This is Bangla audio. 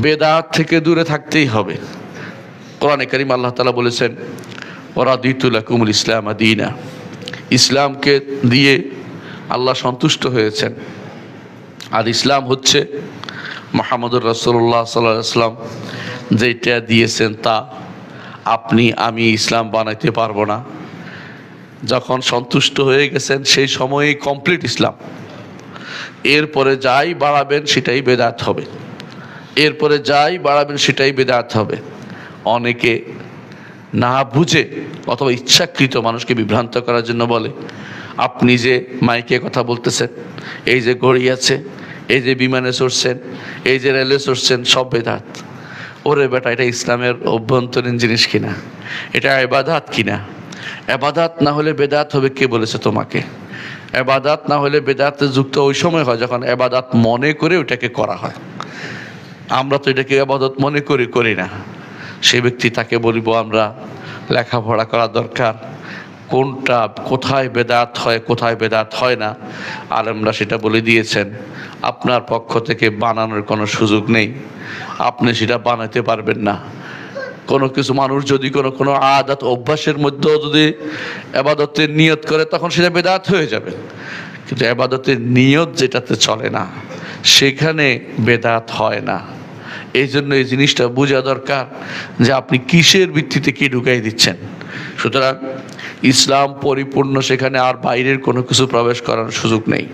বেদাত থেকে দূরে থাকতেই হবে। কোরআনে কারীম আল্লাহ তাআলা বলেছেন, ওয়ারাদিতু লাকুমুল ইসলাম দীনা, ইসলামকে দিয়ে আল্লাহ সন্তুষ্ট হয়েছেন। আর ইসলাম হচ্ছে মুহাম্মদুর রাসূলুল্লাহ সাল্লাল্লাহু আলাইহি ওয়াসাল্লাম যেটা দিয়েছেন তা। আপনি আমি ইসলাম বানাইতে পারবো না। যখন সন্তুষ্ট হয়ে গেছেন সেই সময়েই কমপ্লিট ইসলাম। এরপরে যাই বাড়াবেন সেটাই বেদাত হবে, এরপরে যাই বাড়াবেন সেটাই বেদাত হবে। অনেকে না বুঝে অথবা ইচ্ছাকৃত মানুষকে বিভ্রান্ত করার জন্য বলে, আপনি যে মাইকে কথা বলতেছেন, এই যে ঘড়ি আছে, এই যে বিমানে চড়ছেন, এই যে রেলে চড়ছেন, সব বেদাত। ওরে বেটা, এটা ইসলামের অভ্যন্তরীণ জিনিস কিনা? এটা ইবাদত কিনা? ইবাদত না হলে বেদাত হবে কে বলেছে তোমাকে? ইবাদত না হলে বেদাতে যুক্ত ওই সময় হয় যখন ইবাদত মনে করে ওটাকে করা হয়। আমরা তো এটাকে ইবাদত মনে করি না। সেই ব্যক্তি, তাকে বলবো আমরা লেখাপড়া করা দরকার, কোনটা কোথায় বেদাত হয় কোথায় বেদাত হয় না আলেমরা সেটা বলে দিয়েছেন। আপনার পক্ষ থেকে বানানোর কোনো সুযোগ নেই, আপনি সেটা বানাতে পারবেন না। কোনো কিছু মানুষ যদি কোনো আদাত অভ্যাসের মধ্যেও যদি ইবাদতের নিয়ত করে তখন সেটা বেদাত হয়ে যাবে, কিন্তু ইবাদতের নিয়ত যেটাতে চলে না সেখানে বেদাত হয় না। এই জন্য এই জিনিসটা বোঝা দরকার যে আপনি কিসের ভিত্তিতে কি ঢুকাই দিচ্ছেন। সুতরাং ইসলাম পরিপূর্ণ, সেখানে আর বাইরের কোনো কিছু প্রবেশ করার সুযোগ নেই।